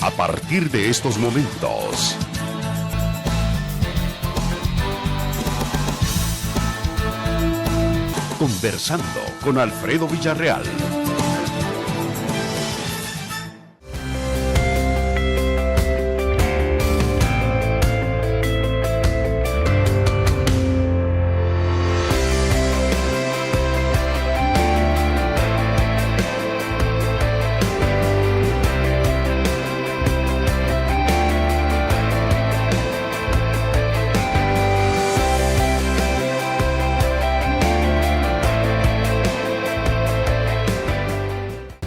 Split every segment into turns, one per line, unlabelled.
a partir de estos momentos. Conversando con Alfredo Villarreal.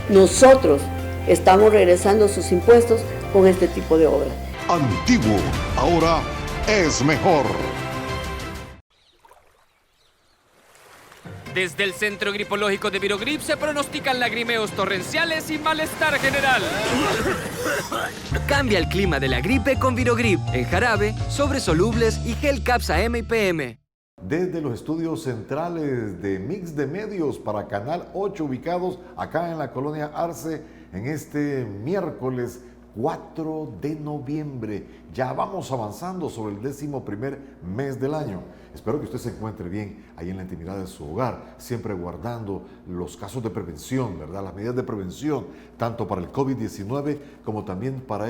Nosotros estamos regresando sus impuestos con este tipo de obras.
Antiguo, ahora es mejor.
Desde el Centro Gripológico de Virogrip se pronostican lagrimeos torrenciales y malestar general. Cambia el clima de la gripe con Virogrip, en jarabe, sobres solubles y gel Capsa M y PM.
Desde los estudios centrales de Mix de Medios para Canal 8, ubicados acá en la colonia Arce, en este miércoles 4 de noviembre. Ya vamos avanzando sobre el 11º mes del año. Espero que usted se encuentre bien ahí en la intimidad de su hogar, siempre guardando los casos de prevención, ¿verdad? Las medidas de prevención, tanto para el COVID-19 como también para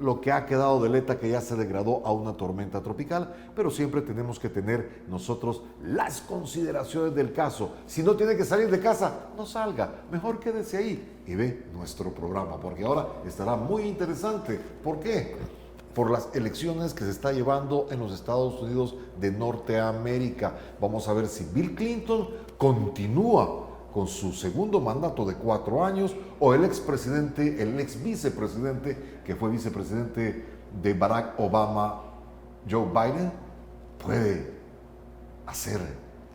lo que ha quedado de ETA, que ya se degradó a una tormenta tropical, pero siempre tenemos que tener nosotros las consideraciones del caso. Si no tiene que salir de casa, no salga, mejor quédese ahí y ve nuestro programa, porque ahora estará muy interesante. ¿Por qué? Por las elecciones que se está llevando en los Estados Unidos de Norteamérica. Vamos a ver si Bill Clinton continúa con su segundo mandato de 4 años, o el ex vicepresidente, que fue vicepresidente de Barack Obama, Joe Biden, puede hacer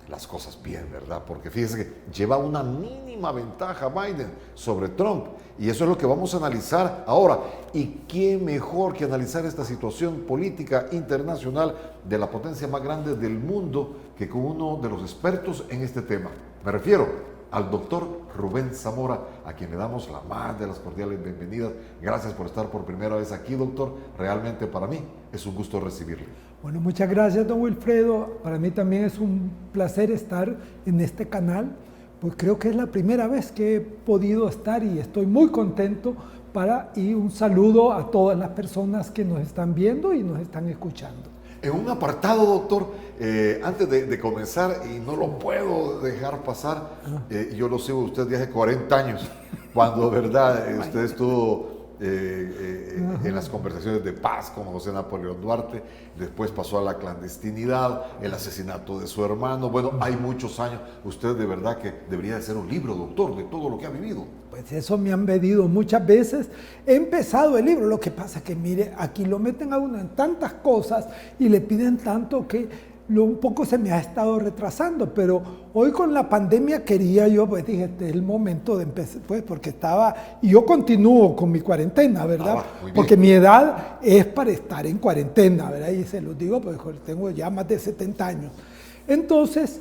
las cosas bien, ¿verdad? Porque fíjese que lleva una mínima ventaja Biden sobre Trump, y eso es lo que vamos a analizar ahora. ¿Y qué mejor que analizar esta situación política internacional de la potencia más grande del mundo que con uno de los expertos en este tema? Me refiero al doctor Rubén Zamora, a quien le damos la más de las cordiales bienvenidas. Gracias por estar por primera vez aquí, doctor. Realmente para mí es un gusto recibirle.
Bueno, muchas gracias, don Wilfredo. Para mí también es un placer estar en este canal, pues creo que es la primera vez que he podido estar y estoy muy contento. Y un saludo a todas las personas que nos están viendo y nos están escuchando.
En un apartado, doctor, antes de comenzar, y no lo puedo dejar pasar, yo lo sigo usted desde hace 40 años, cuando, ¿verdad? Usted estuvo en las conversaciones de paz con José Napoleón Duarte, después pasó a la clandestinidad, el asesinato de su hermano. Bueno, hay muchos años. Usted de verdad que debería de hacer un libro, doctor, de todo lo que ha vivido.
Pues eso me han pedido muchas veces. He empezado el libro, lo que pasa que, mire, aquí lo meten a uno en tantas cosas y le piden tanto que un poco se me ha estado retrasando, pero hoy con la pandemia quería yo, pues dije, este es el momento de empezar, pues porque y yo continúo con mi cuarentena, ¿verdad? Porque mi edad es para estar en cuarentena, ¿verdad? Y se los digo, pues tengo ya más de 70 años. Entonces,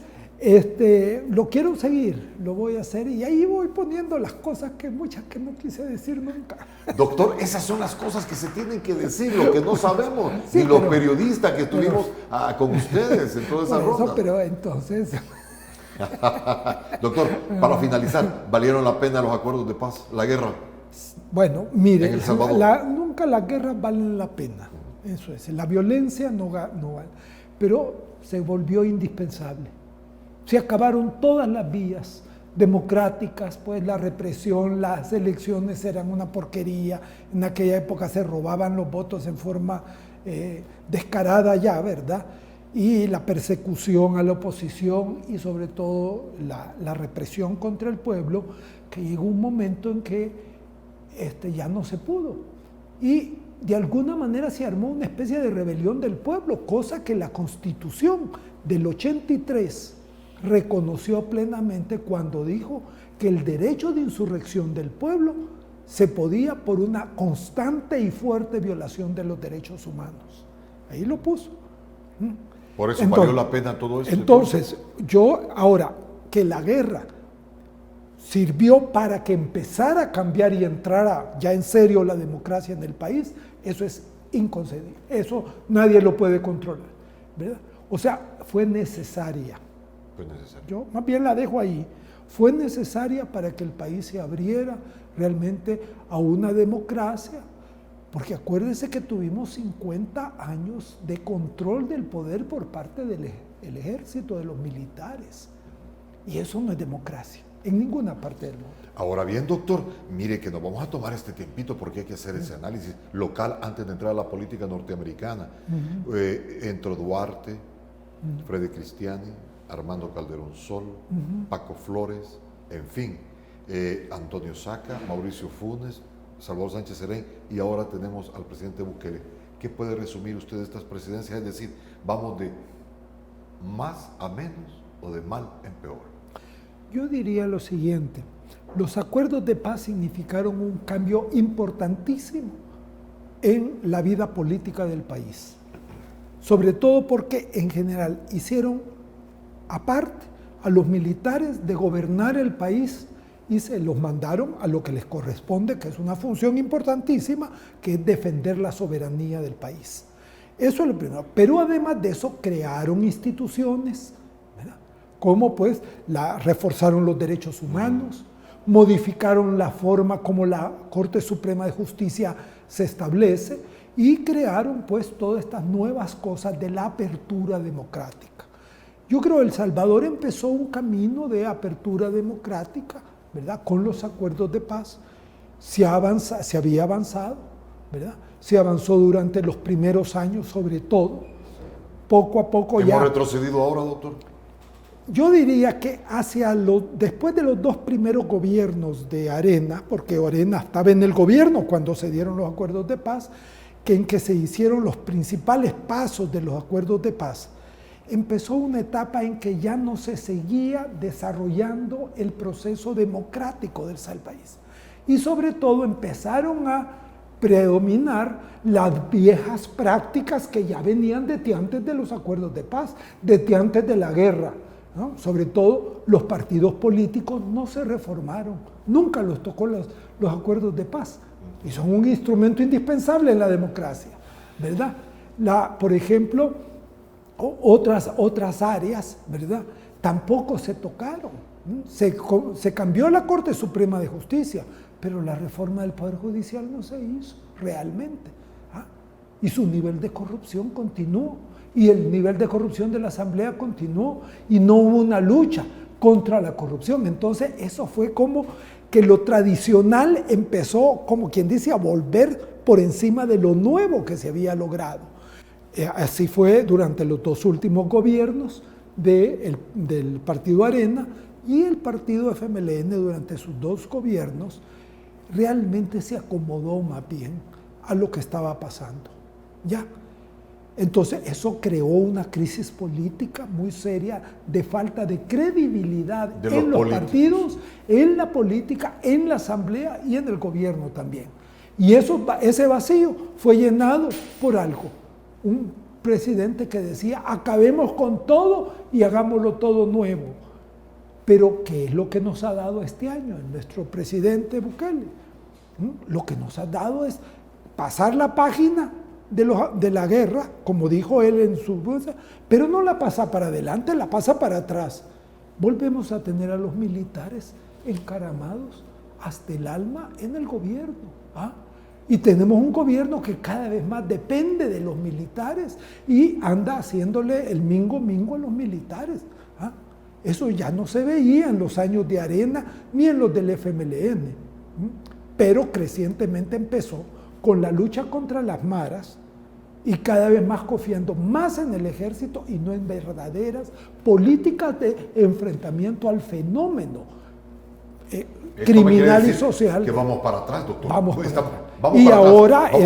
lo quiero seguir, lo voy a hacer, y ahí voy poniendo las cosas muchas que no quise decir nunca.
Doctor, esas son las cosas que se tienen que decir, lo que no sabemos, sí, ni los periodistas que estuvimos con ustedes en toda esa ronda.
Pero entonces...
Doctor, para finalizar, ¿valieron la pena los acuerdos de paz, la guerra?
Bueno, mire,
nunca
las guerras valen la pena, eso es, la violencia no vale, pero se volvió indispensable. Se acabaron todas las vías democráticas, pues la represión, las elecciones eran una porquería, en aquella época se robaban los votos en forma descarada ya, ¿verdad? Y la persecución a la oposición y sobre todo la represión contra el pueblo, que llegó un momento en que ya no se pudo. Y de alguna manera se armó una especie de rebelión del pueblo, cosa que la Constitución del 83 reconoció plenamente cuando dijo que el derecho de insurrección del pueblo se podía por una constante y fuerte violación de los derechos humanos. Ahí lo puso.
Por eso valió la pena todo eso.
Entonces, yo ahora que la guerra sirvió para que empezara a cambiar y entrara ya en serio la democracia en el país, eso es inconcebible. Eso nadie lo puede controlar, ¿verdad? O sea, fue necesaria. Yo más bien la dejo ahí. Fue necesaria para que el país se abriera realmente a una democracia, porque acuérdense que tuvimos 50 años de control del poder por parte del ejército, de los militares. Y eso no es democracia, en ninguna parte del mundo.
Ahora bien, doctor, mire que nos vamos a tomar este tiempito porque hay que hacer ese análisis local antes de entrar a la política norteamericana. Entró Duarte, Freddy Cristiani, Armando Calderón Sol, Paco Flores, en fin, Antonio Saca, Mauricio Funes, Salvador Sánchez Serén, y ahora tenemos al presidente Bukele. ¿Qué puede resumir usted de estas presidencias? Es decir, ¿vamos de más a menos o de mal en peor?
Yo diría lo siguiente: los acuerdos de paz significaron un cambio importantísimo en la vida política del país, sobre todo porque en general hicieron aparte a los militares de gobernar el país y se los mandaron a lo que les corresponde, que es una función importantísima, que es defender la soberanía del país. Eso es lo primero. Pero además de eso crearon instituciones, ¿verdad? Como pues reforzaron los derechos humanos, modificaron la forma como la Corte Suprema de Justicia se establece y crearon pues todas estas nuevas cosas de la apertura democrática. Yo creo que El Salvador empezó un camino de apertura democrática, ¿verdad? Con los acuerdos de paz. Se había avanzado, ¿verdad? Se avanzó durante los primeros años, sobre todo. Poco a poco ya...
¿Hemos retrocedido ahora, doctor?
Yo diría que después de los 2 primeros gobiernos de Arena, porque Arena estaba en el gobierno cuando se dieron los acuerdos de paz, en que se hicieron los principales pasos de los acuerdos de paz, empezó una etapa en que ya no se seguía desarrollando el proceso democrático del país. Y sobre todo empezaron a predominar las viejas prácticas que ya venían desde antes de los acuerdos de paz, desde antes de la guerra, ¿no? Sobre todo los partidos políticos no se reformaron, nunca los tocó los acuerdos de paz. Y son un instrumento indispensable en la democracia, ¿verdad? Por ejemplo, otras áreas, ¿verdad? Tampoco se tocaron. Se cambió la Corte Suprema de Justicia, pero la reforma del Poder Judicial no se hizo realmente. Y su nivel de corrupción continuó, y el nivel de corrupción de la Asamblea continuó, y no hubo una lucha contra la corrupción. Entonces eso fue como que lo tradicional empezó, como quien dice, a volver por encima de lo nuevo que se había logrado. Así fue durante los 2 últimos gobiernos del Partido Arena, y el Partido FMLN durante sus 2 gobiernos realmente se acomodó más bien a lo que estaba pasando. Ya. Entonces eso creó una crisis política muy seria de falta de credibilidad en los partidos, en la política, en la Asamblea y en el gobierno también. Y ese vacío fue llenado por algo. Un presidente que decía, acabemos con todo y hagámoslo todo nuevo. Pero ¿qué es lo que nos ha dado este año nuestro presidente Bukele? Lo que nos ha dado es pasar la página de la guerra, como dijo él en su voz, pero no la pasa para adelante, la pasa para atrás. Volvemos a tener a los militares encaramados hasta el alma en el gobierno. Y tenemos un gobierno que cada vez más depende de los militares y anda haciéndole el mingo a los militares. Eso ya no se veía en los años de Arena ni en los del FMLN, pero crecientemente empezó con la lucha contra las maras y cada vez más confiando más en el ejército y no en verdaderas políticas de enfrentamiento al fenómeno criminal y social.
Que vamos para atrás, doctor.
Vamos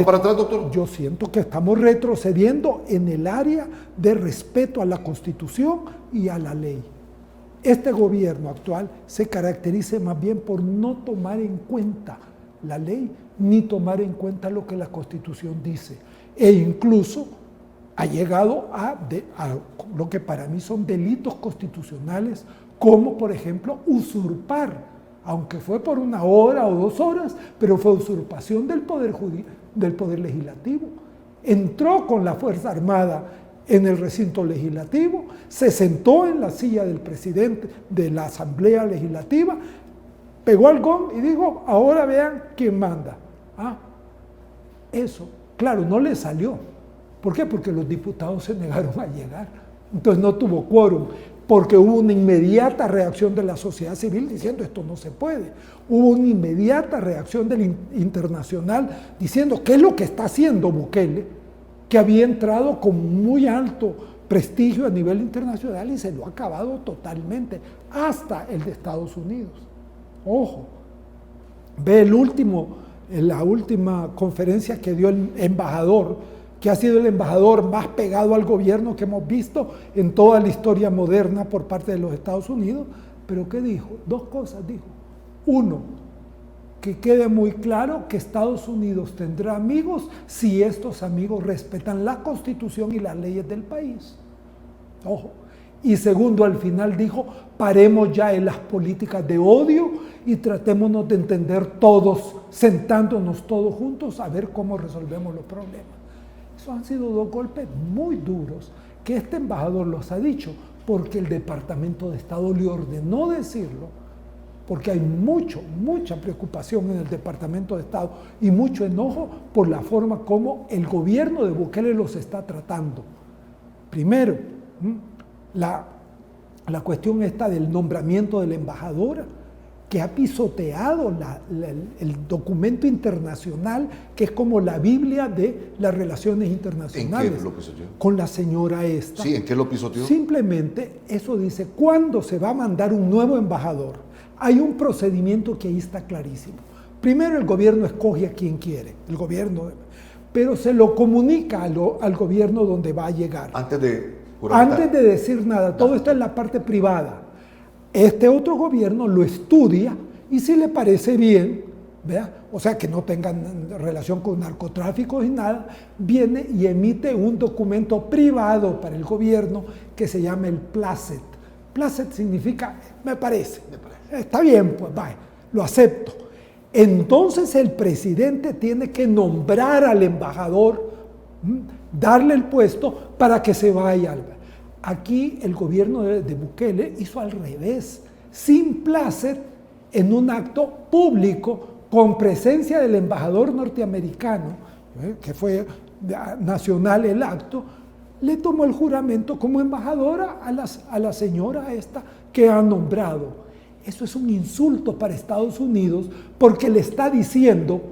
para
atrás, doctor.
Yo siento que estamos retrocediendo en el área de respeto a la Constitución y a la ley. Este gobierno actual se caracteriza más bien por no tomar en cuenta la ley ni tomar en cuenta lo que la Constitución dice, e incluso ha llegado a lo que para mí son delitos constitucionales, como por ejemplo usurpar aunque fue por 1 hora o 2 horas, pero fue usurpación del poder legislativo. Entró con la Fuerza Armada en el recinto legislativo, se sentó en la silla del presidente de la Asamblea Legislativa, pegó al gong y dijo, ahora vean quién manda. Eso, claro, no le salió. ¿Por qué? Porque los diputados se negaron a llegar. Entonces no tuvo quórum, porque hubo una inmediata reacción de la sociedad civil diciendo esto no se puede. Hubo una inmediata reacción del internacional diciendo qué es lo que está haciendo Bukele, que había entrado con muy alto prestigio a nivel internacional y se lo ha acabado totalmente, hasta el de Estados Unidos. Ojo, ve la última conferencia que dio el embajador, que ha sido el embajador más pegado al gobierno que hemos visto en toda la historia moderna por parte de los Estados Unidos. Pero ¿qué dijo? 2 cosas dijo. 1, que quede muy claro que Estados Unidos tendrá amigos si estos amigos respetan la Constitución y las leyes del país. Ojo. Y 2, al final dijo, paremos ya en las políticas de odio y tratémonos de entender todos, sentándonos todos juntos a ver cómo resolvemos los problemas. Esos han sido 2 golpes muy duros que este embajador los ha dicho porque el Departamento de Estado le ordenó decirlo, porque hay mucha preocupación en el Departamento de Estado y mucho enojo por la forma como el gobierno de Bukele los está tratando. Primero, la cuestión esta del nombramiento de la embajadora, que ha pisoteado el documento internacional, que es como la Biblia de las relaciones internacionales.
¿En qué lo pisoteó?
Con la señora esta.
Sí, ¿en qué lo pisoteó?
Simplemente eso dice, cuando se va a mandar un nuevo embajador, hay un procedimiento que ahí está clarísimo. Primero el gobierno escoge a quien quiere, pero se lo comunica al gobierno donde va a llegar.
Antes de
decir nada, todo esto es la parte privada. Este otro gobierno lo estudia y si le parece bien, ¿vea? O sea que no tengan relación con narcotráfico ni nada, viene y emite un documento privado para el gobierno que se llama el placet. Placet significa, me parece. Está bien, pues vaya, lo acepto. Entonces el presidente tiene que nombrar al embajador, darle el puesto para que se vaya. Aquí el gobierno de Bukele hizo al revés, sin placet, en un acto público, con presencia del embajador norteamericano, que fue nacional el acto, le tomó el juramento como embajadora a la señora esta que ha nombrado. Eso es un insulto para Estados Unidos porque le está diciendo,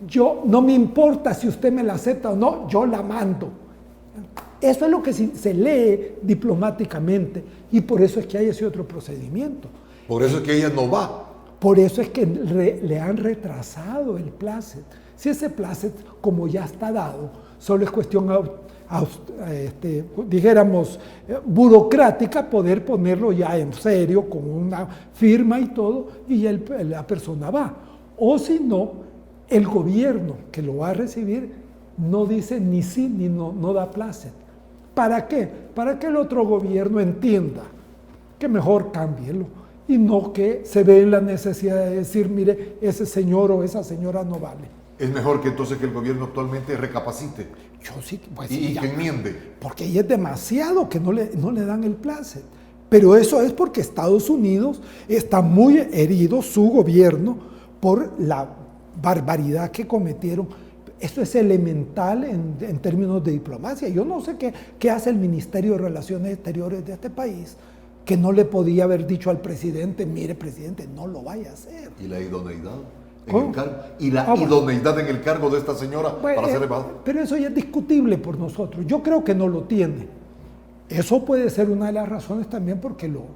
yo no me importa si usted me la acepta o no, yo la mando. Eso es lo que se lee diplomáticamente y por eso es que hay ese otro procedimiento.
Por eso es que ella no va.
Por eso es que le han retrasado el placet. Si ese placet, como ya está dado, solo es cuestión, dijéramos, burocrática, poder ponerlo ya en serio, con una firma y todo, y ya la persona va. O si no, el gobierno que lo va a recibir no dice ni sí ni no, no da placet. ¿Para qué? Para que el otro gobierno entienda que mejor cámbielo y no que se ve en la necesidad de decir, mire, ese señor o esa señora no vale.
Es mejor que entonces que el gobierno actualmente recapacite.
Yo sí, pues,
y que enmiende.
Porque ahí es demasiado que no le dan el placet. Pero eso es porque Estados Unidos está muy herido, su gobierno, por la barbaridad que cometieron. Esto es elemental en términos de diplomacia. Yo no sé qué hace el Ministerio de Relaciones Exteriores de este país, que no le podía haber dicho al presidente, mire, presidente, no lo vaya a hacer.
¿Y la idoneidad en el cargo? ¿Y la idoneidad en el cargo de esta señora para ser embajadora? Pero
eso ya es discutible por nosotros. Yo creo que no lo tiene. Eso puede ser una de las razones también porque lo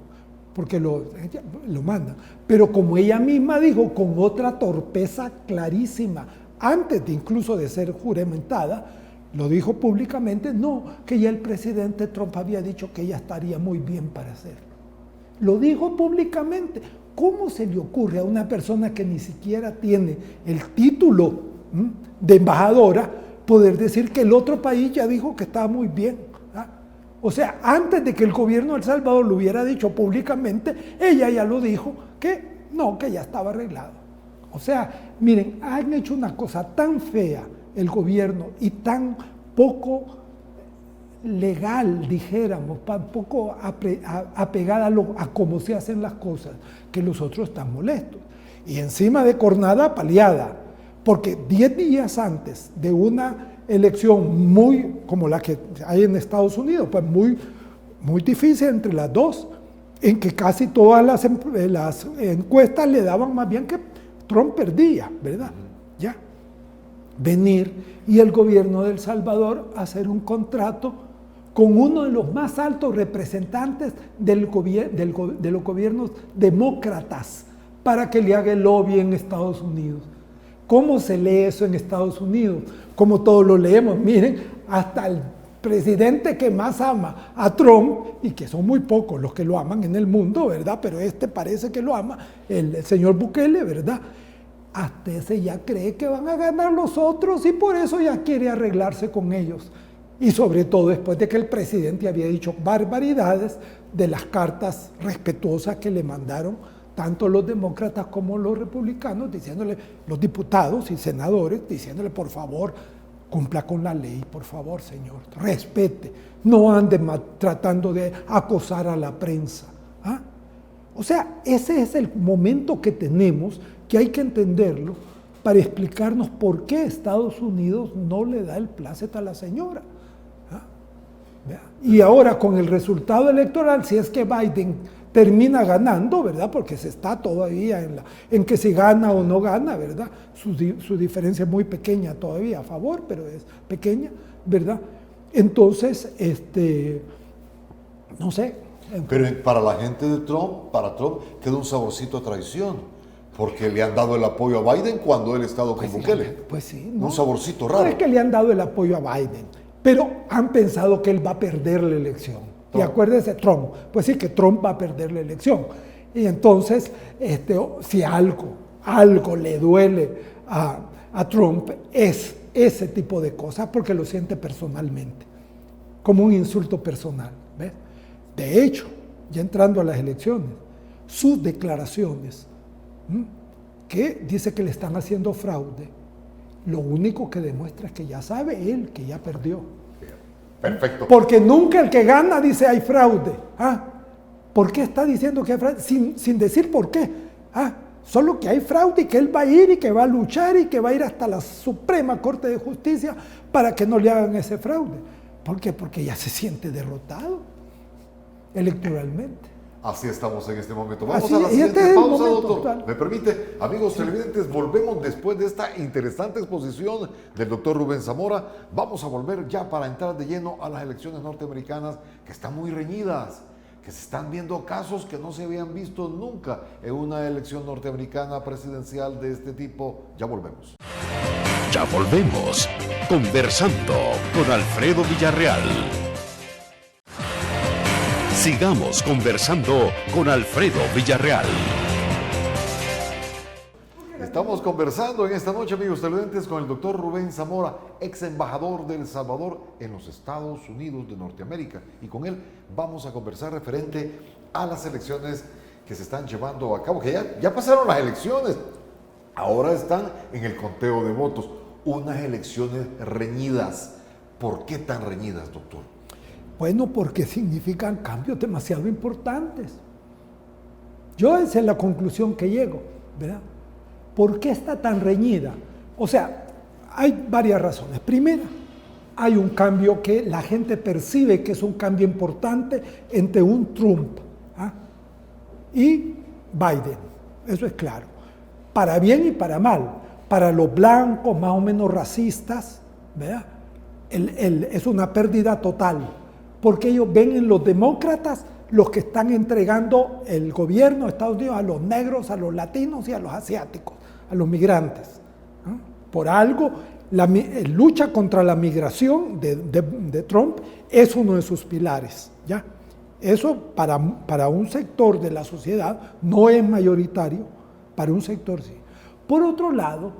mandan. Pero como ella misma dijo, con otra torpeza clarísima, antes de incluso de ser juramentada, lo dijo públicamente, no, que ya el presidente Trump había dicho que ella estaría muy bien para hacerlo. Lo dijo públicamente. ¿Cómo se le ocurre a una persona que ni siquiera tiene el título de embajadora poder decir que el otro país ya dijo que estaba muy bien? O sea, antes de que el gobierno de El Salvador lo hubiera dicho públicamente, ella ya lo dijo, que No, que ya estaba arreglado. O sea, miren, han hecho una cosa tan fea el gobierno y tan poco legal, dijéramos, poco apegada a cómo se hacen las cosas, que los otros están molestos. Y encima de cornada paliada, porque 10 días antes de una elección muy, como la que hay en Estados Unidos, pues muy difícil entre las dos, en que casi todas las encuestas le daban más bien que Trump perdía, ¿verdad? Ya. Venir y el gobierno de El Salvador hacer un contrato con uno de los más altos representantes de los gobiernos demócratas para que le haga el lobby en Estados Unidos. ¿Cómo se lee eso en Estados Unidos? Como todos lo leemos, miren, hasta el presidente que más ama a Trump, y que son muy pocos los que lo aman en el mundo, ¿verdad? Pero este parece que lo ama, el señor Bukele, ¿verdad? Hasta ese ya cree que van a ganar los otros y por eso ya quiere arreglarse con ellos. Y sobre todo después de que el presidente había dicho barbaridades de las cartas respetuosas que le mandaron tanto los demócratas como los republicanos, diciéndole, los diputados y senadores, diciéndole, por favor, cumpla con la ley, por favor, señor, respete, no ande tratando de acosar a la prensa. ¿Ah? O sea, ese es el momento que tenemos, que hay que entenderlo, para explicarnos por qué Estados Unidos no le da el plácet a la señora. ¿Ah? Y ahora con el resultado electoral, si es que Biden termina ganando, ¿verdad? Porque se está todavía en que si gana o no gana, ¿verdad? Su diferencia es muy pequeña todavía a favor, pero es pequeña, ¿verdad? Entonces, no sé.
Pero para la gente de Trump, para Trump, queda un saborcito a traición, porque le han dado el apoyo a Biden cuando él ha estado con Bukele.
Pues sí, ¿no?
Un saborcito raro.
No es que le han dado el apoyo a Biden, pero han pensado que él va a perder la elección. Y acuérdese, Trump, pues sí que Trump va a perder la elección. Y entonces, si algo le duele a Trump, es ese tipo de cosas, porque lo siente personalmente, como un insulto personal. ¿Ves? De hecho, ya entrando a las elecciones, sus declaraciones, que dice que le están haciendo fraude, lo único que demuestra es que ya sabe él que ya perdió.
Perfecto.
Porque nunca el que gana dice hay fraude. ¿Ah? ¿Por qué está diciendo que hay fraude? Sin decir por qué. ¿Ah? Solo que hay fraude y que él va a ir y que va a luchar y que va a ir hasta la Suprema Corte de Justicia para que no le hagan ese fraude. ¿Por qué? Porque ya se siente derrotado electoralmente.
Así estamos en este momento. Vamos
Así,
a la siguiente pausa, doctor.
Actual.
¿Me permite? Amigos televidentes, volvemos después de esta interesante exposición del doctor Rubén Zamora. Vamos a volver ya para entrar de lleno a las elecciones norteamericanas que están muy reñidas, que se están viendo casos que no se habían visto nunca en una elección norteamericana presidencial de este tipo. Ya volvemos.
Ya volvemos. Conversando con Alfredo Villarreal. Sigamos conversando con Alfredo Villarreal.
Estamos conversando en esta noche, amigos televidentes, con el doctor Rubén Zamora, ex embajador de El Salvador en los Estados Unidos de Norteamérica. Y con él vamos a conversar referente a las elecciones que se están llevando a cabo, que ya pasaron las elecciones, ahora están en el conteo de votos. Unas elecciones reñidas. ¿Por qué tan reñidas, doctor?
Bueno, porque significan cambios demasiado importantes. Esa es la conclusión que llego, ¿verdad? ¿Por qué está tan reñida? O sea, hay varias razones. Primera, hay un cambio que la gente percibe que es un cambio importante entre un Trump y Biden. Eso es claro. Para bien y para mal. Para los blancos, más o menos racistas, ¿verdad? Es una pérdida total. Porque ellos ven en los demócratas los que están entregando el gobierno de Estados Unidos a los negros, a los latinos y a los asiáticos, a los migrantes. ¿No? Por algo, la lucha contra la migración de Trump es uno de sus pilares. ¿Ya? Eso para un sector de la sociedad no es mayoritario, para un sector sí. Por otro lado,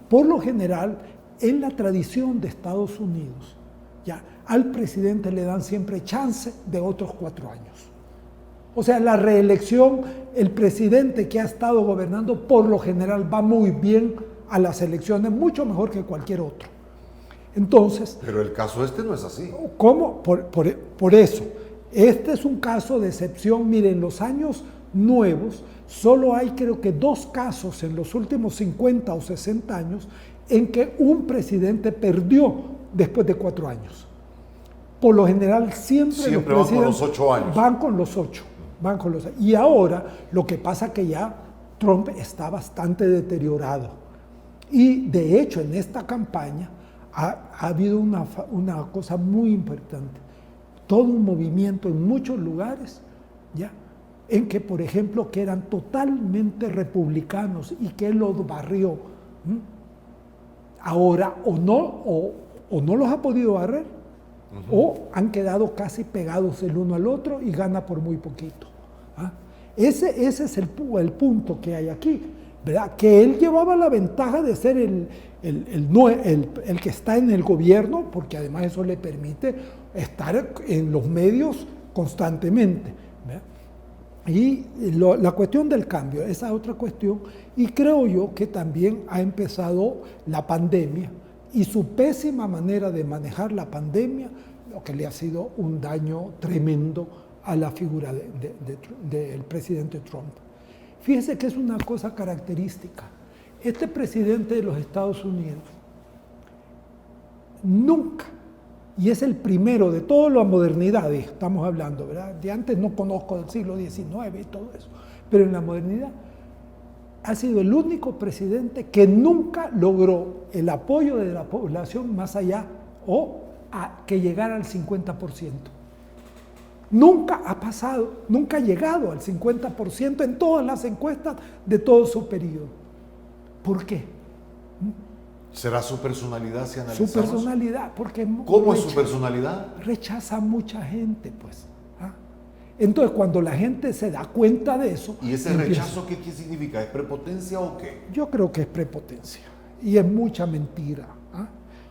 por lo general, en la tradición de Estados Unidos, ¿ya? Al presidente le dan siempre chance de otros 4 años. O sea, la reelección, el presidente que ha estado gobernando por lo general va muy bien a las elecciones, mucho mejor que cualquier otro. Entonces...
Pero el caso este no es así.
¿Cómo? Por eso. Este es un caso de excepción. Miren, en los años nuevos solo hay creo que 2 casos en los últimos 50 o 60 años en que un presidente perdió después de 4 años. Por lo general siempre los
van con los 8 años.
Van con los 8. Y ahora lo que pasa es que ya Trump está bastante deteriorado. Y de hecho en esta campaña ha habido una cosa muy importante. Todo un movimiento en muchos lugares, ¿ya? En que, por ejemplo, que eran totalmente republicanos y que él los barrió. Ahora o no los ha podido barrer, o han quedado casi pegados el uno al otro y gana por muy poquito. ¿Ah? Ese es el punto que hay aquí, ¿verdad? Que él llevaba la ventaja de ser el que está en el gobierno, porque además eso le permite estar en los medios constantemente, ¿verdad? Y la cuestión del cambio, esa es otra cuestión, y creo yo que también ha empezado la pandemia y su pésima manera de manejar la pandemia, lo que le ha sido un daño tremendo a la figura del presidente Trump. Fíjese que es una cosa característica. Este presidente de los Estados Unidos nunca, y es el primero de toda la modernidad, estamos hablando, ¿verdad? De antes no conozco del siglo XIX y todo eso, pero en la modernidad ha sido el único presidente que nunca logró el apoyo de la población más allá o a que llegara al 50%. Nunca ha pasado, nunca ha llegado al 50% en todas las encuestas de todo su periodo. ¿Por qué?
¿Será su personalidad si analizamos?
Su personalidad, porque...
¿Cómo es su personalidad?
Rechaza a mucha gente, pues. ¿Ah? Entonces, cuando la gente se da cuenta de eso...
¿Y ese rechazo qué significa? ¿Es prepotencia o qué?
Yo creo que es prepotencia. Y es mucha mentira. ¿Ah?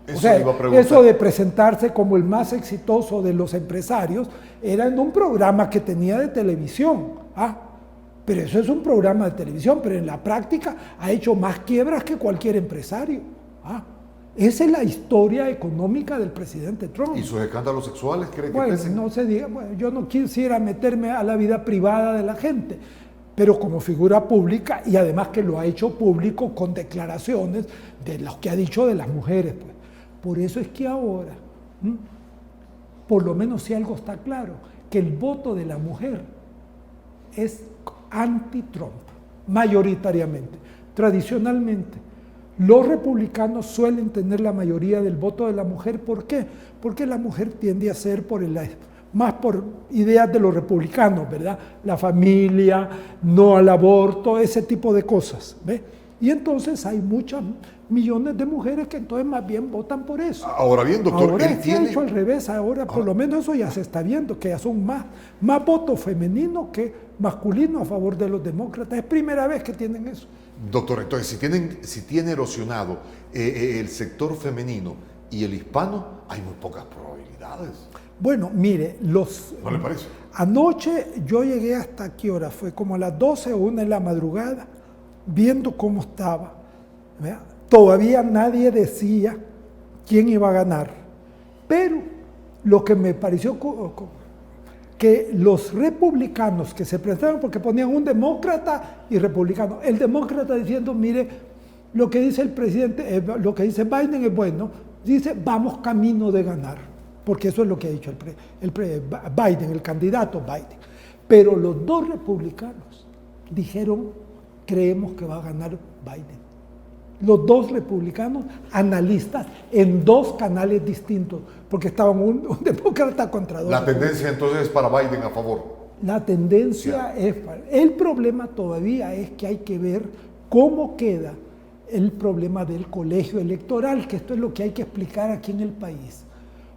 Eso
o sea,
iba a preguntar.
Eso de presentarse como el más exitoso de los empresarios era en un programa que tenía de televisión. ¿Ah? Pero eso es un programa de televisión, pero en la práctica ha hecho más quiebras que cualquier empresario. ¿Ah? Esa es la historia económica del presidente Trump.
¿Y sus escándalos sexuales cree que
bueno,
pesen?
no se diga, bueno, yo no quisiera meterme a la vida privada de la gente, pero como figura pública, y además que lo ha hecho público con declaraciones de lo que ha dicho de las mujeres. Pues. Por eso es que ahora, por lo menos si algo está claro, que el voto de la mujer es anti-Trump, mayoritariamente. Tradicionalmente, los republicanos suelen tener la mayoría del voto de la mujer. ¿Por qué? Porque la mujer tiende a ser más por ideas de los republicanos, ¿verdad? La familia, no al aborto, ese tipo de cosas, ¿ve? Y entonces hay muchos millones de mujeres que entonces más bien votan por eso.
Ahora bien, doctor,
ahora
él tiene...
ha hecho al revés, ahora por lo menos eso ya se está viendo, que ya son más votos femeninos que masculinos a favor de los demócratas. Es primera vez que tienen eso.
Doctor, entonces, si tiene erosionado el sector femenino y el hispano, hay muy pocas probabilidades.
Bueno, mire,
¿No le parece?
Anoche yo llegué hasta ¿qué hora? Fue como a las 12 o 1 de la madrugada, viendo cómo estaba. ¿Verdad? Todavía nadie decía quién iba a ganar. Pero lo que me pareció que los republicanos que se presentaron, porque ponían un demócrata y republicano, el demócrata diciendo, mire, lo que dice el presidente, lo que dice Biden es bueno, dice, vamos camino de ganar, porque eso es lo que ha dicho Biden, el candidato Biden. Pero los dos republicanos dijeron, creemos que va a ganar Biden. Los dos republicanos, analistas, en 2 canales distintos, porque estaban un demócrata contra 2.
La tendencia entonces es para Biden a favor.
La tendencia es para... El problema todavía es que hay que ver cómo queda el problema del colegio electoral, que esto es lo que hay que explicar aquí en el país.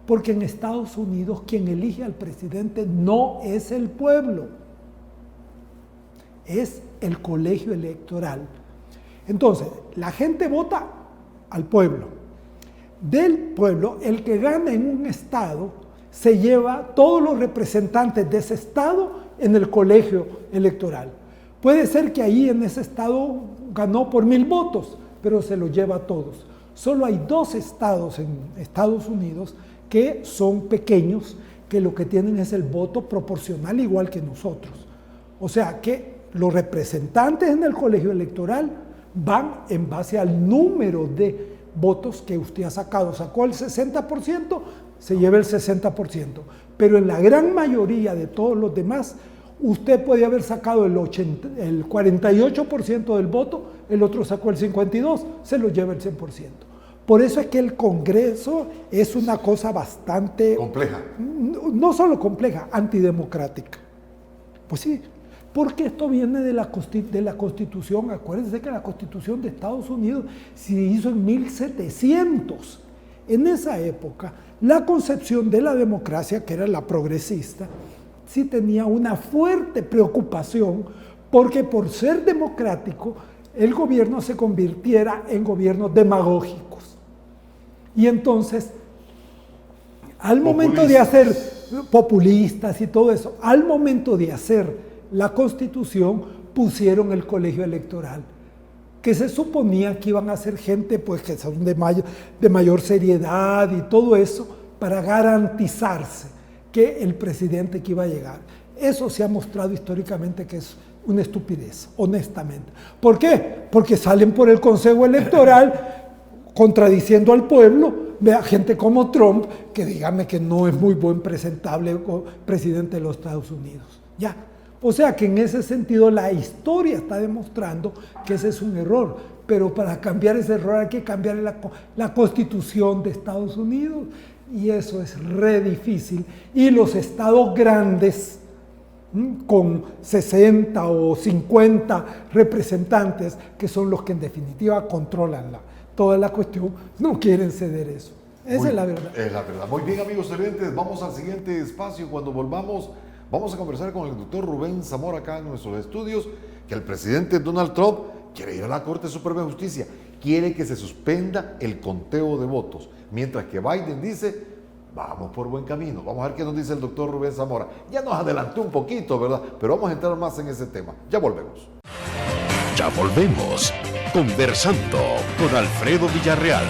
Porque en Estados Unidos quien elige al presidente no es el pueblo, es el colegio electoral. Entonces, la gente vota al pueblo. Del pueblo, el que gana en un estado se lleva todos los representantes de ese estado en el colegio electoral. Puede ser que ahí en ese estado ganó por 1000 votos, pero se los lleva a todos. Solo hay 2 estados en Estados Unidos que son pequeños, que lo que tienen es el voto proporcional igual que nosotros. O sea que los representantes en el colegio electoral van en base al número de votos que usted ha sacado. Sacó el 60%, se lleva el 60%. Pero en la gran mayoría de todos los demás, usted puede haber sacado el 48% del voto, el otro sacó el 52%, se lo lleva el 100%. Por eso es que el Congreso es una cosa bastante...
compleja.
No solo compleja, antidemocrática. Pues sí, porque esto viene de la Constitución. Acuérdense que la Constitución de Estados Unidos se hizo en 1700. En esa época, la concepción de la democracia, que era la progresista, sí tenía una fuerte preocupación porque por ser democrático, el gobierno se convirtiera en gobiernos demagógicos. Y entonces, al momento de hacer populistas y todo eso, al momento de hacer la Constitución, pusieron el colegio electoral, que se suponía que iban a ser gente pues, que son de mayor seriedad y todo eso, para garantizarse que el presidente que iba a llegar. Eso se ha mostrado históricamente que es una estupidez, honestamente. ¿Por qué? Porque salen por el Consejo Electoral contradiciendo al pueblo, vea gente como Trump, que dígame que no es muy buen presentable presidente de los Estados Unidos. Ya. O sea que en ese sentido la historia está demostrando que ese es un error, pero para cambiar ese error hay que cambiar la Constitución de Estados Unidos, y eso es re difícil. Y los estados grandes, con 60 o 50 representantes, que son los que en definitiva controlan toda la cuestión, no quieren ceder eso. Esa es la verdad.
Es la verdad. Muy bien, amigos televidentes, vamos al siguiente espacio. Cuando volvamos, vamos a conversar con el doctor Rubén Zamora acá en nuestros estudios, que el presidente Donald Trump quiere ir a la Corte Suprema de Justicia, quiere que se suspenda el conteo de votos, mientras que Biden dice, vamos por buen camino. Vamos a ver qué nos dice el doctor Rubén Zamora. Ya nos adelantó un poquito, ¿verdad? Pero vamos a entrar más en ese tema. Ya volvemos.
Ya volvemos. Conversando con Alfredo Villarreal.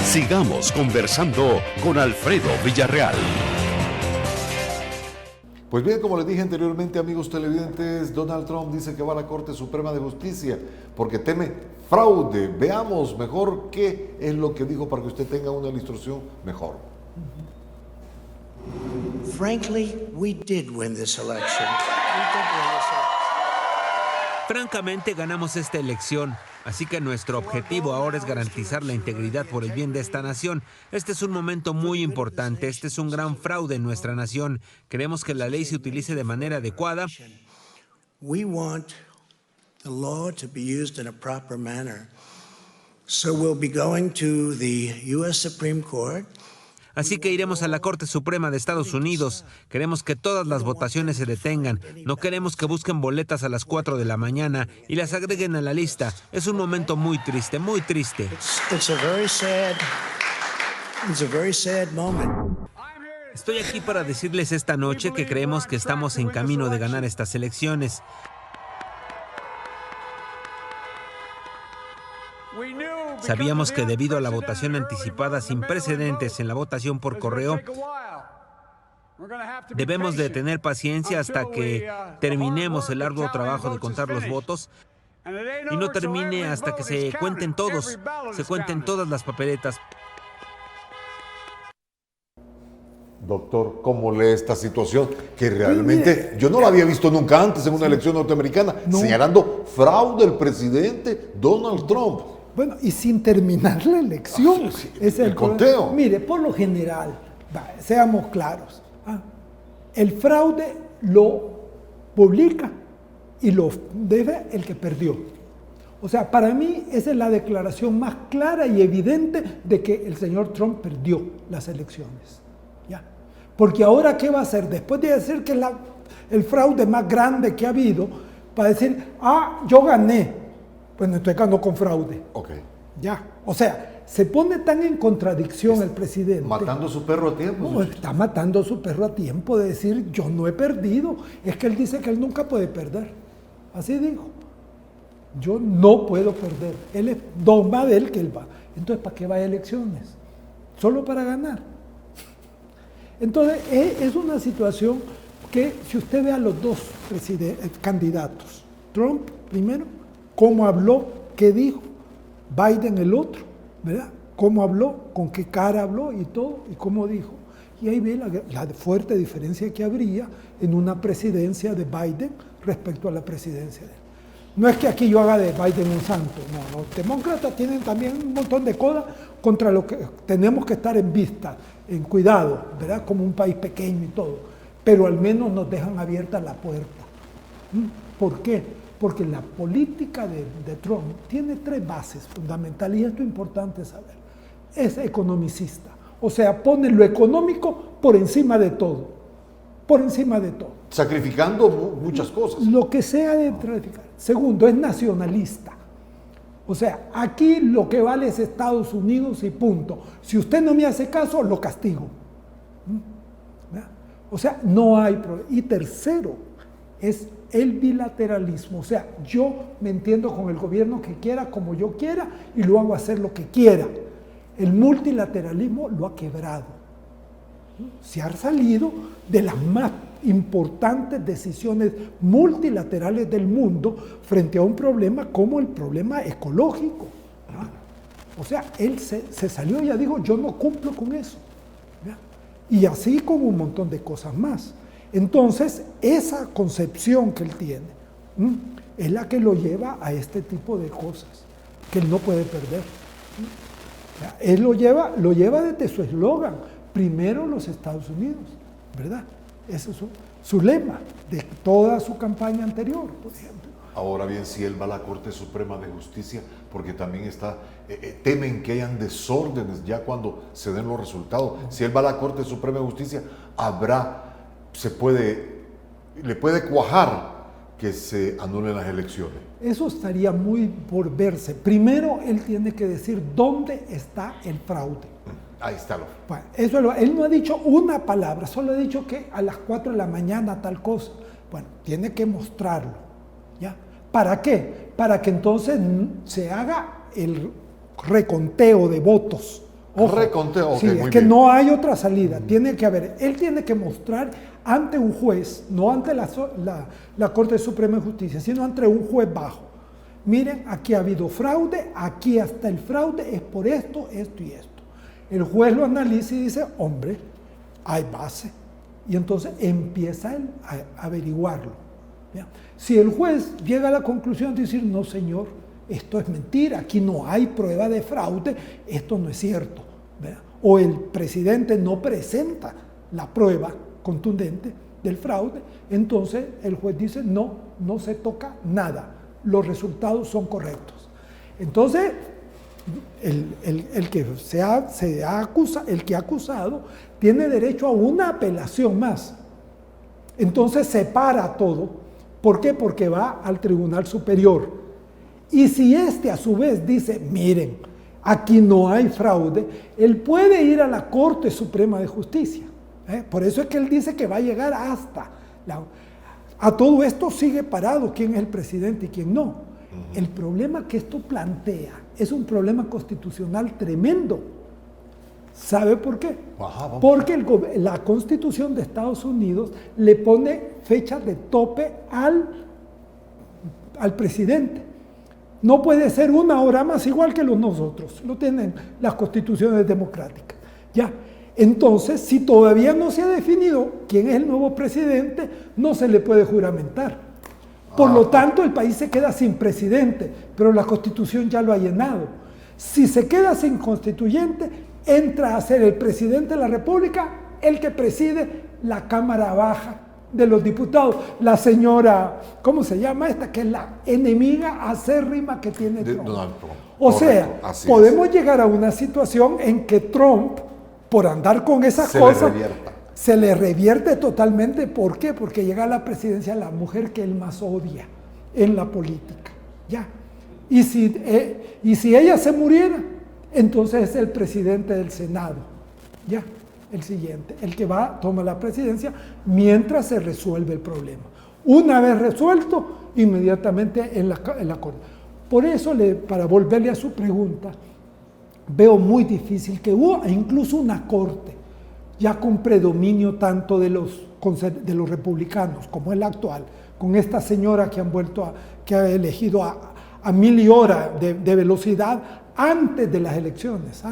Sigamos conversando con Alfredo Villarreal.
Pues bien, como les dije anteriormente, amigos televidentes, Donald Trump dice que va a la Corte Suprema de Justicia porque teme fraude. Veamos mejor qué es lo que dijo para que usted tenga una ilustración mejor.
Frankly, we did win this election.
Francamente, ganamos esta elección, así que nuestro objetivo ahora es garantizar la integridad por el bien de esta nación. Este es un momento muy importante, este es un gran fraude en nuestra nación. Queremos que la ley se utilice de manera adecuada.
We want the law to be used in a proper manner. So we'll be going to the U.S. Supreme Court.
Así que iremos a la Corte Suprema de Estados Unidos. Queremos que todas las votaciones se detengan. No queremos que busquen boletas a las 4 de la mañana y las agreguen a la lista. Es un momento muy triste, muy triste.
It's a very sad moment.
Estoy aquí para decirles esta noche que creemos que estamos en camino de ganar estas elecciones. Sabíamos que debido a la votación anticipada sin precedentes en la votación por correo, debemos de tener paciencia hasta que terminemos el arduo trabajo de contar los votos y no termine hasta que se cuenten todos, se cuenten todas las papeletas.
Doctor, ¿cómo lee esta situación? Que realmente yo no la había visto nunca antes en una elección norteamericana, señalando fraude del presidente Donald Trump.
Bueno, y sin terminar la elección. Es
el conteo.
Mire, por lo general, seamos claros, el fraude lo publica y lo debe el que perdió. O sea, para mí esa es la declaración más clara y evidente de que el señor Trump perdió las elecciones. ¿Ya? Porque ahora, ¿qué va a hacer? Después de decir que el fraude más grande que ha habido, para decir, yo gané. Bueno, entonces ganó con fraude.
Ok.
Ya, o sea, se pone tan en contradicción el presidente.
Matando a su perro a tiempo.
No, está matando a su perro a tiempo de decir, yo no he perdido. Es que él dice que él nunca puede perder. Así dijo. Yo no puedo perder. Él es dogma de él que él va. Entonces, ¿para qué va a elecciones? Solo para ganar. Entonces, es una situación que, si usted ve a los dos candidatos, Trump primero, cómo habló, qué dijo, Biden el otro, ¿verdad? Cómo habló, con qué cara habló y todo, y cómo dijo. Y ahí ve la fuerte diferencia que habría en una presidencia de Biden respecto a la presidencia de él. No es que aquí yo haga de Biden un santo, no, los demócratas tienen también un montón de cosas contra lo que tenemos que estar en vista, en cuidado, ¿verdad? Como un país pequeño y todo, pero al menos nos dejan abierta la puerta. ¿Por qué? Porque la política de Trump tiene 3 bases fundamentales, y esto es importante saber. Es economicista, o sea, pone lo económico por encima de todo, por encima de todo.
Sacrificando muchas cosas.
Lo que sea de sacrificar. Segundo, es nacionalista. O sea, aquí lo que vale es Estados Unidos y punto. Si usted no me hace caso, lo castigo. ¿Verdad? O sea, no hay problema. Y tercero, es el bilateralismo. O sea, yo me entiendo con el gobierno que quiera, como yo quiera, y lo hago hacer lo que quiera. El multilateralismo lo ha quebrado. Se ha salido de las más importantes decisiones multilaterales del mundo frente a un problema como el problema ecológico. ¿Verdad? O sea, él se salió y ya dijo, yo no cumplo con eso. ¿Verdad? Y así con un montón de cosas más. Entonces, esa concepción que él tiene es la que lo lleva a este tipo de cosas que él no puede perder. O sea, él lo lleva desde su eslogan, primero los Estados Unidos, ¿verdad? Ese es su lema de toda su campaña anterior, por ejemplo.
Ahora bien, si él va a la Corte Suprema de Justicia, porque también temen que hayan desórdenes ya cuando se den los resultados. Si él va a la Corte Suprema de Justicia, le puede cuajar que se anulen las elecciones.
Eso estaría muy por verse. Primero, él tiene que decir dónde está el fraude.
Ahí está.
Bueno, él no ha dicho una palabra, solo ha dicho que a las 4 de la mañana tal cosa. Bueno, tiene que mostrarlo, ¿ya? ¿Para qué? Para que entonces se haga el reconteo de votos. Ojo,
reconteo,
sí, es que bien. No hay otra salida. Tiene que haber, él tiene que mostrar ante un juez, no ante la Corte Suprema de Justicia, sino ante un juez bajo. Miren, aquí ha habido fraude, aquí hasta el fraude es por esto, esto y esto. El juez lo analiza y dice, hombre, hay base. Y entonces empieza él a averiguarlo. ¿Ya? Si el juez llega a la conclusión de decir, no señor, esto es mentira, aquí no hay prueba de fraude, esto no es cierto. ¿Verdad? O el presidente no presenta la prueba contundente del fraude, entonces el juez dice, no se toca nada, los resultados son correctos. Entonces, el que ha acusado tiene derecho a una apelación más. Entonces se para todo. ¿Por qué? Porque va al Tribunal Superior. Y si a su vez dice, miren, aquí no hay fraude, él puede ir a la Corte Suprema de Justicia. Por eso es que él dice que va a llegar hasta a todo esto sigue parado quién es el presidente y quién no. El problema que esto plantea es un problema constitucional tremendo. ¿Sabe por qué? Porque la Constitución de Estados Unidos le pone fechas de tope al presidente. No puede ser una hora más, igual que los nosotros. Lo tienen las constituciones democráticas. Ya. Entonces, si todavía no se ha definido quién es el nuevo presidente, no se le puede juramentar. Por lo tanto, el país se queda sin presidente, pero la Constitución ya lo ha llenado. Si se queda sin constituyente, entra a ser el presidente de la República el que preside la Cámara Baja de los Diputados. La señora, ¿cómo se llama esta? Que es la enemiga acérrima que tiene Trump.
Donald Trump.
O sea, podemos llegar a una situación en que Trump, por andar con esas cosas, se le revierte totalmente. ¿Por qué? Porque llega a la presidencia la mujer que él más odia en la política. Ya. Y si ella se muriera, entonces es el presidente del Senado, ya, el siguiente, el que toma la presidencia mientras se resuelve el problema. Una vez resuelto, inmediatamente en la Corte. Por eso, para volverle a su pregunta, veo muy difícil que hubo incluso una Corte, ya con predominio tanto de los republicanos como el actual, con esta señora que ha elegido a 1000 horas de velocidad antes de las elecciones.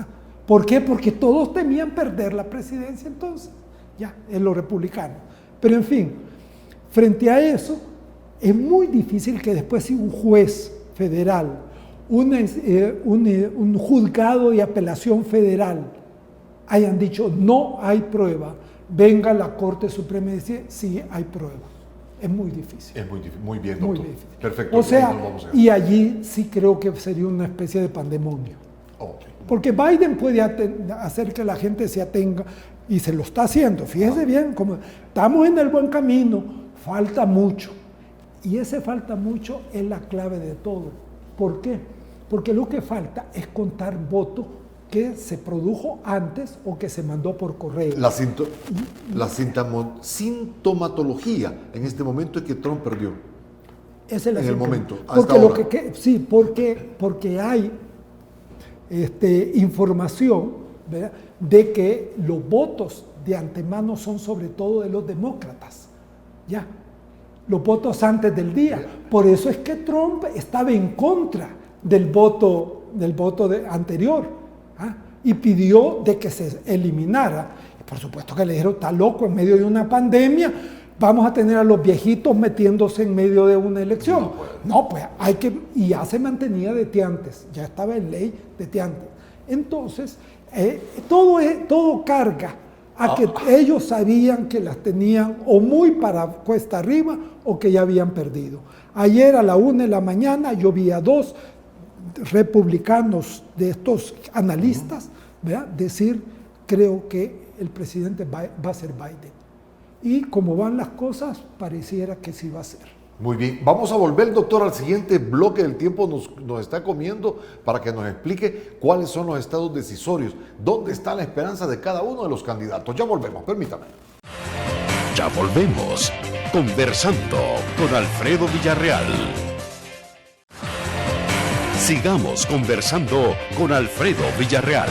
¿Por qué? Porque todos temían perder la presidencia entonces, ya, en los republicanos. Pero en fin, frente a eso, es muy difícil que después si un juez federal, un juzgado de apelación federal hayan dicho no hay prueba, venga la Corte Suprema y dice sí hay prueba. Es muy difícil.
Es muy difícil. Muy bien, doctor.
Muy difícil.
Perfecto.
O sea, y allí sí creo que sería una especie de pandemonio.
Okay.
Porque Biden puede hacer que la gente se atenga, y se lo está haciendo. Fíjese bien, como estamos en el buen camino, falta mucho. Y ese falta mucho es la clave de todo. ¿Por qué? Porque lo que falta es contar votos que se produjo antes o que se mandó por correo.
La sintomatología en este momento es que Trump perdió.
Esa es la
en el momento.
Porque hay información, ¿verdad?, de que los votos de antemano son sobre todo de los demócratas. Ya. Los votos antes del día. Por eso es que Trump estaba en contra del voto anterior, y pidió de que se eliminara. Y por supuesto que le dijeron, está loco, en medio de una pandemia, vamos a tener a los viejitos metiéndose en medio de una elección. No, pues hay que, y ya se mantenía desde antes, ya estaba en ley desde antes. Entonces, todo carga a que ellos sabían que las tenían o muy para cuesta arriba o que ya habían perdido. Ayer a la 1 de la mañana yo vi a 2 republicanos de estos analistas, ¿verdad?, decir, creo que el presidente va a ser Biden. Y como van las cosas, pareciera que sí va a ser.
Muy bien, vamos a volver, doctor, al siguiente bloque. Del tiempo nos está comiendo para que nos explique cuáles son los estados decisorios, dónde está la esperanza de cada uno de los candidatos. Ya volvemos, permítame.
Ya volvemos, conversando con Alfredo Villarreal. Sigamos conversando con Alfredo Villarreal.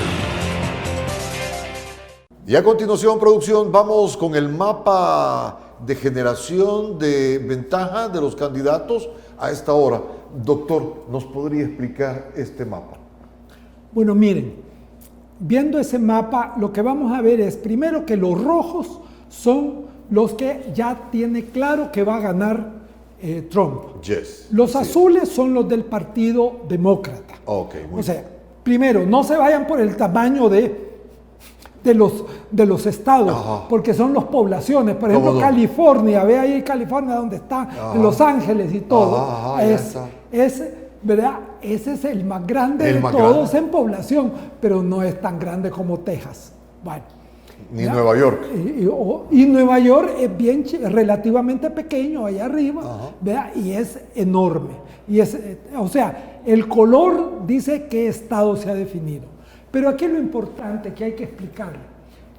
Y a continuación, producción, vamos con el mapa de generación de ventaja de los candidatos a esta hora. Doctor, ¿nos podría explicar este mapa?
Bueno, miren, viendo ese mapa, lo que vamos a ver es, primero, que los rojos son los que ya tiene claro que va a ganar Trump.
Yes.
Los azules son los del Partido Demócrata.
Okay,
o sea, primero, no se vayan por el tamaño de los estados, porque son las poblaciones. Por ejemplo, California, ve ahí California donde está, en Los Ángeles y todo. ¿Verdad? Ese es el más grande de todos en población, pero no es tan grande como Texas. Bueno,
ni Nueva York.
Y Nueva York es relativamente pequeño allá arriba, ¿verdad? Y es enorme. O sea, el color dice qué estado se ha definido. Pero aquí lo importante que hay que explicar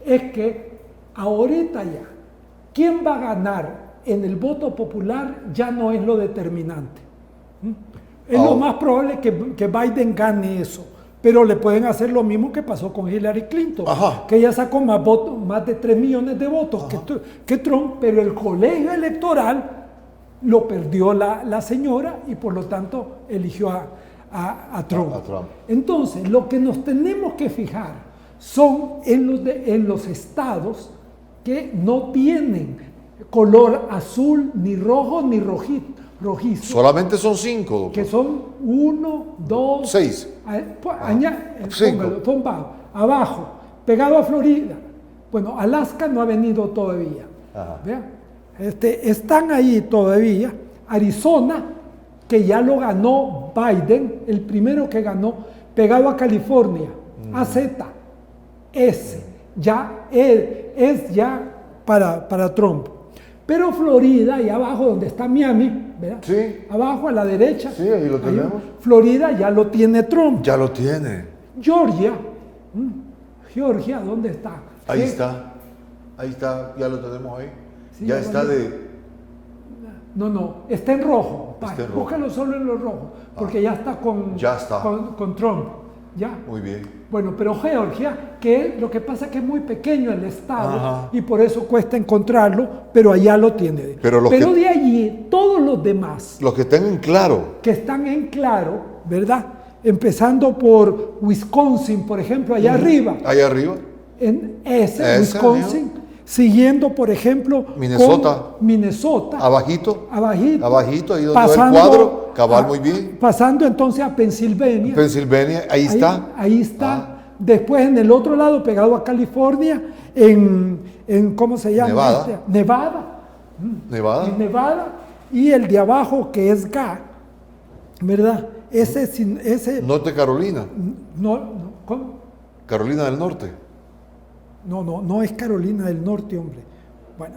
es que ahorita ya, quién va a ganar en el voto popular ya no es lo determinante. Es lo más probable que Biden gane eso, pero le pueden hacer lo mismo que pasó con Hillary Clinton, que ella sacó más de 3 millones de votos que Trump, pero el colegio electoral lo perdió la señora y por lo tanto eligió a Trump. Entonces, lo que nos tenemos que fijar son en los estados que no tienen color azul, ni rojo, ni rojizo.
Solamente son 5, doctor.
Que son 1, 2,
6.
Póngalo, abajo, pegado a Florida. Bueno, Alaska no ha venido todavía. Están ahí todavía. Arizona, que ya lo ganó Biden, el primero que ganó, pegado a California, AZ, ya es ya para Trump. Pero Florida, ahí abajo donde está Miami, ¿verdad?
Sí.
Abajo a la derecha.
Sí, ahí lo tenemos.
Florida ya lo tiene Trump.
Ya lo tiene.
Georgia, Georgia, ¿dónde está?
Ahí está, ya lo tenemos ahí.
Sí,
ya
ya
está
vale.
de...
No, está en rojo.
Está en rojo.
Búscalo solo en lo rojo, porque ya está con Trump. Ya.
Muy bien.
Bueno, pero Georgia, que lo que pasa es que es muy pequeño el estado.
Ajá.
Y por eso cuesta encontrarlo, pero allá lo tiene.
Pero
de allí, todos los demás
Los que tengan claro.
que están en claro, ¿verdad? Empezando por Wisconsin, por ejemplo, allá arriba.
Allá arriba.
En ese Wisconsin,
¿no?
Siguiendo, por ejemplo,
Minnesota.
con Minnesota.
Abajito, ahí donde va el cuadro, cabal, muy bien.
Pasando entonces a Pensilvania.
Pensilvania, ahí está.
Ahí está. Después en el otro lado, pegado a California, en ¿cómo se llama?
Nevada.
En Nevada. Y el de abajo, que es GA, ¿verdad? Ese
Norte Carolina.
¿cómo?
Carolina del Norte.
No es Carolina del Norte, hombre. Bueno,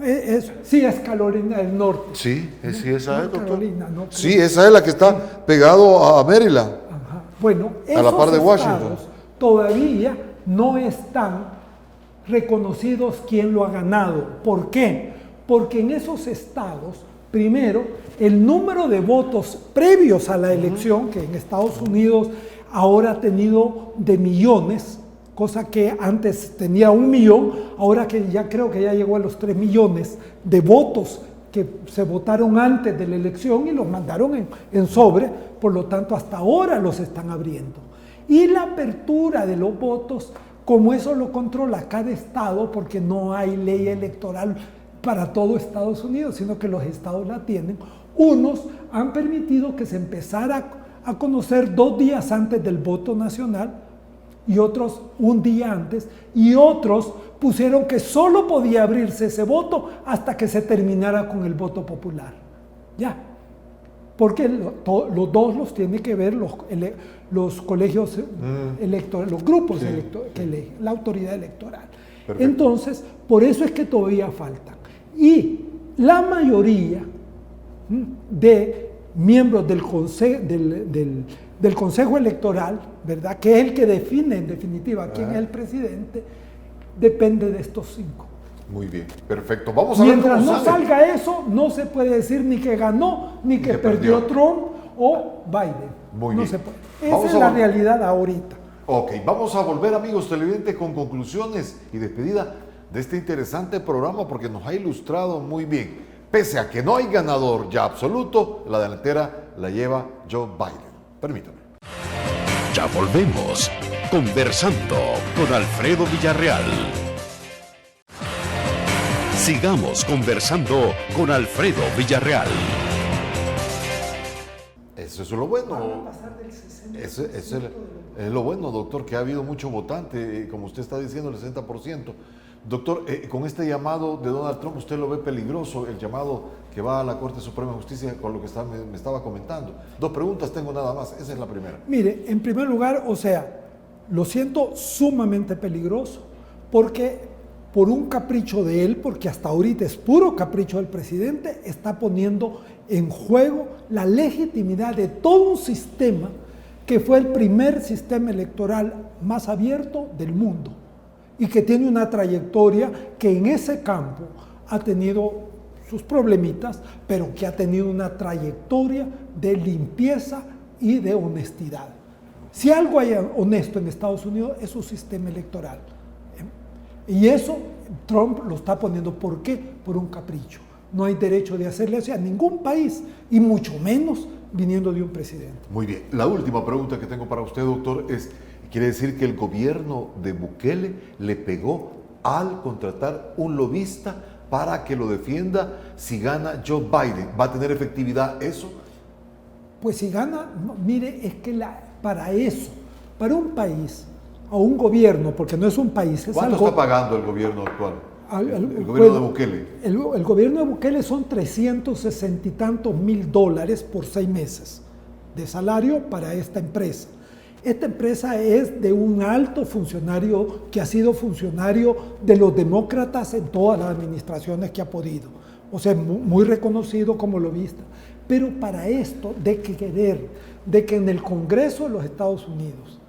sí es Carolina del Norte.
Sí, esa es, doctor.
Carolina, no
Sí, esa es la que está pegado a Maryland.
Ajá. Bueno,
a la par de
esos
Washington.
estados todavía no están reconocidos quién lo ha ganado. ¿Por qué? Porque en esos estados, primero, el número de votos previos a la elección, que en Estados Unidos ahora ha tenido de millones, cosa que antes tenía 1 millón, ahora que ya creo que ya llegó a los 3 millones de votos que se votaron antes de la elección y los mandaron en sobre, por lo tanto hasta ahora los están abriendo. Y la apertura de los votos, como eso lo controla cada estado, porque no hay ley electoral para todo Estados Unidos, sino que los estados la tienen, unos han permitido que se empezara a conocer 2 días antes del voto nacional, y otros 1 día antes, y otros pusieron que solo podía abrirse ese voto hasta que se terminara con el voto popular. Ya, porque los dos los tiene que ver los colegios electorales, los grupos que eligen, la autoridad electoral. Perfecto. Entonces, por eso es que todavía faltan. Y la mayoría de miembros del Consejo Electoral, ¿verdad?, que es el que define en definitiva quién es el presidente, depende de estos 5.
Muy bien, perfecto. Vamos a ver cómo
Mientras no salga eso, no se puede decir ni que ganó, ni que perdió Trump o Biden.
Muy
no
bien.
se puede. Esa es la realidad ahorita.
Ok, vamos a volver, amigos televidentes, con conclusiones y despedida de este interesante programa, porque nos ha ilustrado muy bien. Pese a que no hay ganador ya absoluto, la delantera la lleva Joe Biden. Permítame.
Ya volvemos, conversando con Alfredo Villarreal. Sigamos conversando con Alfredo Villarreal.
Eso es lo bueno. Eso es lo bueno, doctor, que ha habido mucho votante, como usted está diciendo, el 60%. Doctor, con este llamado de Donald Trump, ¿usted lo ve peligroso, el llamado que va a la Corte Suprema de Justicia con lo que me estaba comentando? 2 preguntas tengo nada más, esa es la primera.
Mire, en primer lugar, lo siento sumamente peligroso, porque por un capricho de él, porque hasta ahorita es puro capricho del presidente, está poniendo en juego la legitimidad de todo un sistema que fue el primer sistema electoral más abierto del mundo y que tiene una trayectoria que en ese campo ha tenido sus problemitas, pero que ha tenido una trayectoria de limpieza y de honestidad. Si algo hay honesto en Estados Unidos es su sistema electoral. Y eso Trump lo está poniendo, ¿por qué? Por un capricho. No hay derecho de hacerle eso a ningún país, y mucho menos viniendo de un presidente.
Muy bien. La última pregunta que tengo para usted, doctor, es, ¿quiere decir que el gobierno de Bukele le pegó al contratar un lobista para que lo defienda si gana Joe Biden? ¿Va a tener efectividad eso?
Pues si gana, no, mire, es que para eso, para un país o un gobierno, porque no es un país, es
¿Cuánto
algo,
está pagando el gobierno actual? El gobierno
bueno,
de Bukele.
El gobierno de Bukele son 360 y tantos mil dólares por 6 meses de salario para esta empresa. Esta empresa es de un alto funcionario que ha sido funcionario de los demócratas en todas las administraciones que ha podido. O sea, muy reconocido como lobista. Pero para esto de que en el Congreso de los Estados Unidos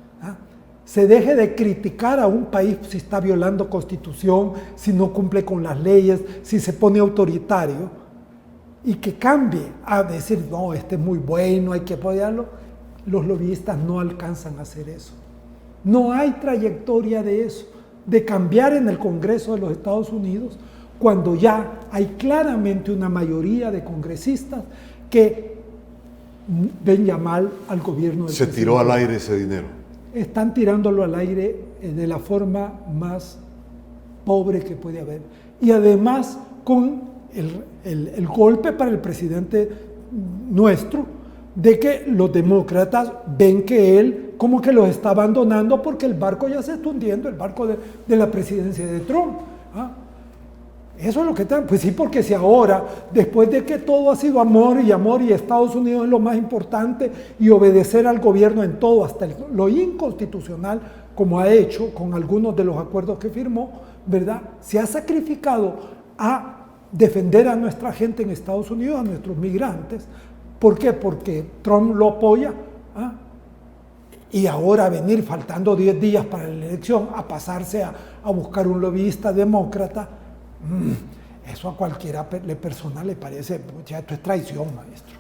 se deje de criticar a un país si está violando constitución, si no cumple con las leyes, si se pone autoritario, y que cambie a decir, no, este es muy bueno, hay que apoyarlo. Los lobbyistas no alcanzan a hacer eso. No hay trayectoria de eso, de cambiar en el Congreso de los Estados Unidos, cuando ya hay claramente una mayoría de congresistas que ven ya mal al gobierno del presidente.
Se tiró al aire ese dinero.
Están tirándolo al aire de la forma más pobre que puede haber. Y además con el golpe para el presidente nuestro, de que los demócratas ven que él como que los está abandonando porque el barco ya se está hundiendo, el barco de la presidencia de Trump. ¿Ah? Eso es lo que están. Pues sí, porque si ahora, después de que todo ha sido amor y Estados Unidos es lo más importante y obedecer al gobierno en todo, hasta lo inconstitucional, como ha hecho con algunos de los acuerdos que firmó, ¿verdad? Se ha sacrificado a defender a nuestra gente en Estados Unidos, a nuestros migrantes. ¿Por qué? Porque Trump lo apoya. ¿Ah? Y ahora venir faltando 10 días para la elección a pasarse a buscar un lobbyista demócrata, eso a cualquiera persona le parece, ya esto es traición, maestro.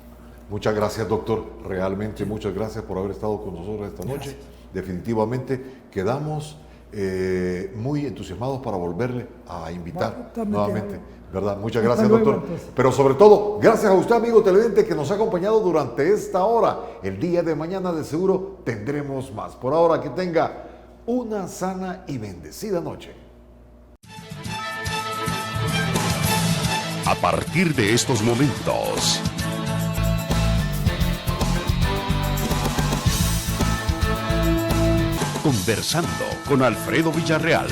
Muchas gracias, doctor. Realmente muchas gracias por haber estado con nosotros esta noche.
Gracias.
Definitivamente quedamos muy entusiasmados para volverle a invitar nuevamente. ¿Verdad? Muchas gracias,
luego,
doctor.
entonces.
Pero sobre todo, gracias a usted, amigo televidente, que nos ha acompañado durante esta hora. El día de mañana de seguro tendremos más. Por ahora, que tenga una sana y bendecida noche.
A partir de estos momentos, conversando con Alfredo Villarreal.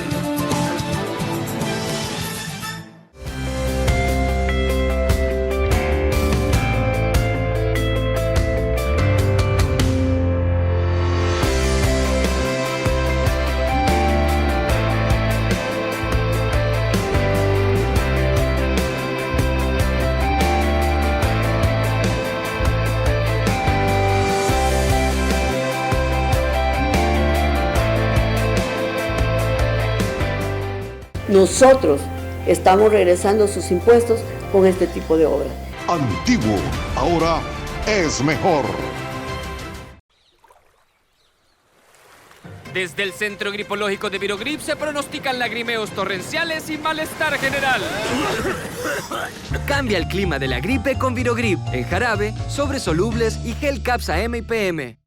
Nosotros estamos regresando sus impuestos con este tipo de obras.
Antiguo, ahora es mejor.
Desde el Centro Gripoliógico de Virogrip se pronostican lagrimeos torrenciales y malestar general.
Cambia el clima de la gripe con Virogrip, en jarabe, sobres solubles y gel Capsa M y PM.